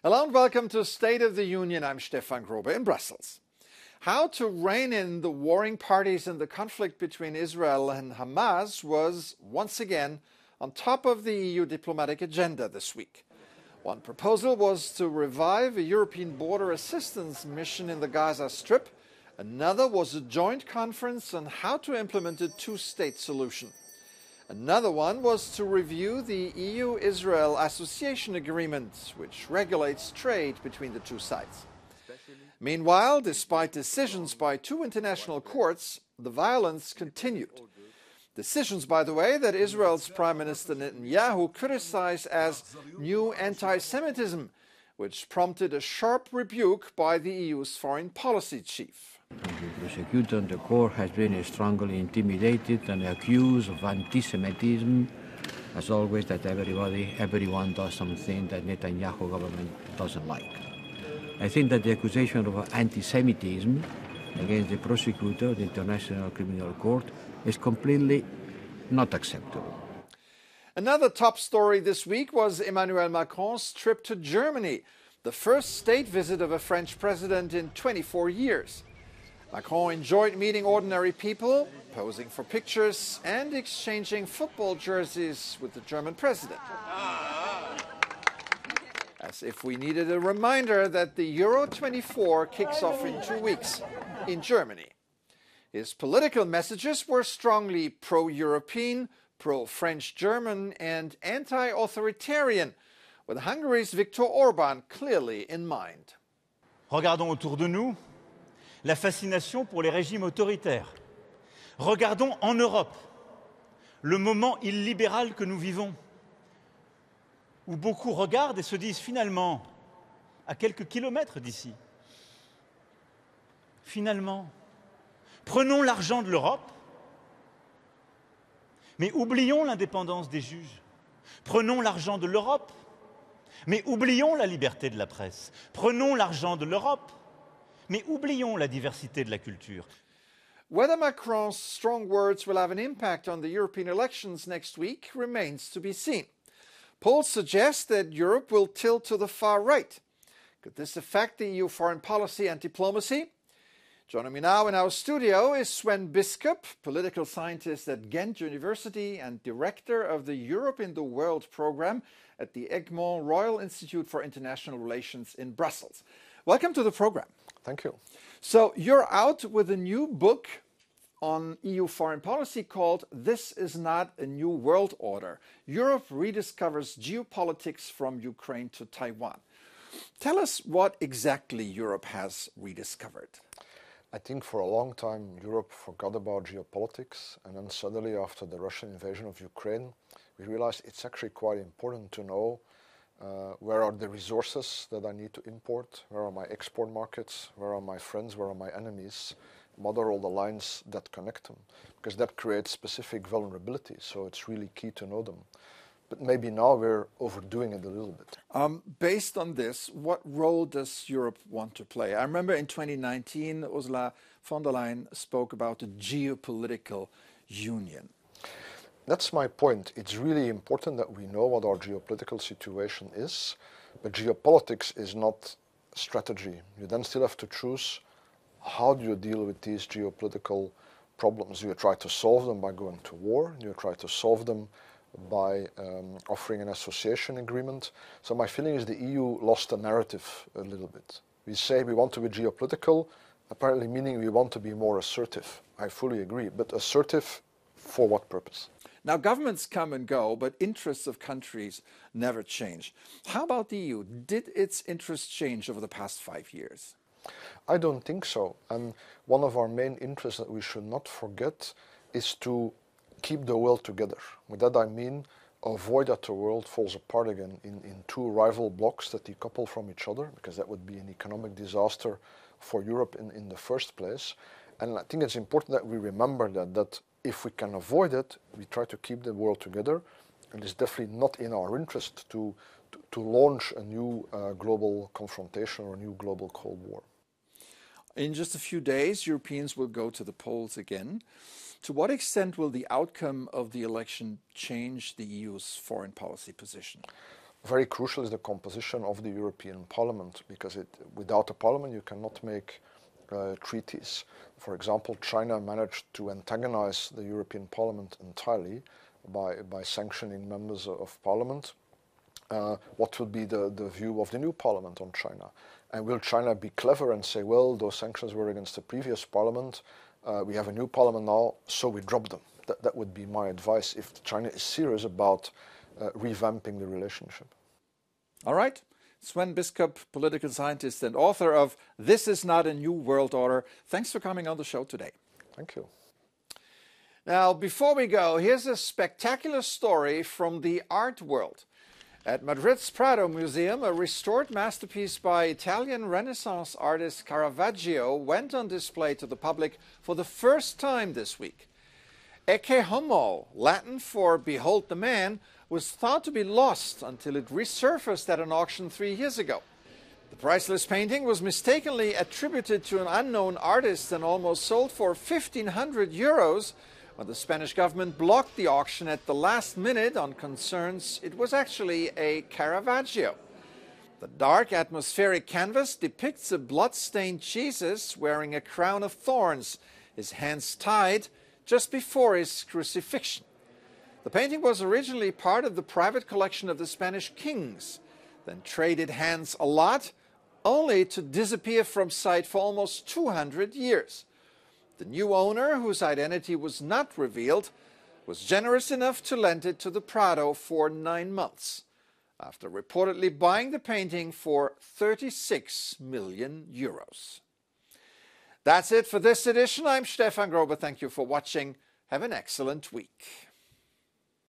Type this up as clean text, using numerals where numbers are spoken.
Hello and welcome to State of the Union. I'm Stefan Grob in Brussels. How to rein in the warring parties in the conflict between Israel and Hamas was once again on top of the EU diplomatic agenda this week. One proposal was to revive a European border assistance mission in the Gaza Strip. Another was a joint conference on how to implement a two-state solution. Another one was to review the EU-Israel Association Agreement, which regulates trade between the two sides. Meanwhile, despite decisions by two international courts, the violence continued. Decisions, by the way, that Israel's Prime Minister Netanyahu criticized as new anti-Semitism, which prompted a sharp rebuke by the EU's foreign policy chief. The prosecutor in the court has been strongly intimidated and accused of anti-Semitism. As always, that everyone does something that Netanyahu government doesn't like. I think that the accusation of anti-Semitism against the prosecutor of the International Criminal Court is completely not acceptable. Another top story this week was Emmanuel Macron's trip to Germany, the first state visit of a French president in 24 years. Macron enjoyed meeting ordinary people, posing for pictures, and exchanging football jerseys with the German president. As if we needed a reminder that the Euro 24 kicks off in 2 weeks in Germany. His political messages were strongly pro-European, pro-French-German, and anti-authoritarian, with Hungary's Viktor Orban clearly in mind. Regardons autour de nous la fascination pour les régimes autoritaires. Regardons en Europe le moment illibéral que nous vivons, où beaucoup regardent et se disent finalement, à quelques kilomètres d'ici, finalement, prenons l'argent de l'Europe, mais oublions l'indépendance des juges. Prenons l'argent de l'Europe, mais oublions la liberté de la presse. Prenons l'argent de l'Europe, mais oublions la diversité de la culture. Whether Macron's strong words will have an impact on the European elections next week remains to be seen. Polls suggest that Europe will tilt to the far right. Could this affect the EU foreign policy and diplomacy? Joining me now in our studio is Swen Biscop, political scientist at Ghent University and director of the Europe in the World program at the Egmont Royal Institute for International Relations in Brussels. Welcome to the program. Thank you. So you're out with a new book on EU foreign policy called This Is Not a New World Order. Europe rediscovers geopolitics from Ukraine to Taiwan. Tell us what exactly Europe has rediscovered. I think for a long time Europe forgot about geopolitics, and then suddenly after the Russian invasion of Ukraine we realized it's actually quite important to know where are the resources that I need to import, where are my export markets, where are my friends, where are my enemies, what are all the lines that connect them, because that creates specific vulnerabilities, so it's really key to know them. But maybe now we're overdoing it a little bit. Based on this, what role does Europe want to play? I remember in 2019, Ursula von der Leyen spoke about a geopolitical union. That's my point. It's really important that we know what our geopolitical situation is, but geopolitics is not strategy. You then still have to choose how do you deal with these geopolitical problems. Do you try to solve them by going to war? Do you try to solve them by offering an association agreement? So my feeling is the EU lost the narrative a little bit. We say we want to be geopolitical, apparently meaning we want to be more assertive. I fully agree, but assertive for what purpose? Now, governments come and go, but interests of countries never change. How about the EU? Did its interests change over the past 5 years? I don't think so. And one of our main interests that we should not forget is to keep the world together. With that I mean avoid that the world falls apart again in two rival blocs that decouple from each other, because that would be an economic disaster for Europe in the first place. And I think it's important that we remember that if we can avoid it, we try to keep the world together. And it's definitely not in our interest to launch a new global confrontation or a new global Cold War. In just a few days, Europeans will go to the polls again. To what extent will the outcome of the election change the EU's foreign policy position? very crucial is the composition of the European Parliament, because without a parliament you cannot make treaties. For example, China managed to antagonize the European Parliament entirely by sanctioning members of Parliament. What will be the view of the new Parliament on China? And will China be clever and say, well, those sanctions were against the previous Parliament, we have a new Parliament now, so we drop them? That would be my advice if China is serious about revamping the relationship. All right. Swen Biscop, political scientist and author of This Is Not a New World Order. Thanks for coming on the show today. Thank you. Now, before we go, here's a spectacular story from the art world. At Madrid's Prado-Museum, a restored masterpiece by Italian Renaissance artist Caravaggio went on display to the public for the first time this week. Ecce Homo, Latin for Behold the Man, was thought to be lost until it resurfaced at an auction 3 years ago. The priceless painting was mistakenly attributed to an unknown artist and almost sold for 1,500 euros when the Spanish government blocked the auction at the last minute on concerns it was actually a Caravaggio. The dark atmospheric canvas depicts a blood-stained Jesus wearing a crown of thorns, his hands tied, just before his crucifixion. The painting was originally part of the private collection of the Spanish kings, then traded hands a lot, only to disappear from sight for almost 200 years. The new owner, whose identity was not revealed, was generous enough to lend it to the Prado for 9 months, after reportedly buying the painting for 36 million euros. That's it for this edition. I'm Stefan Grob. Thank you for watching. Have an excellent week.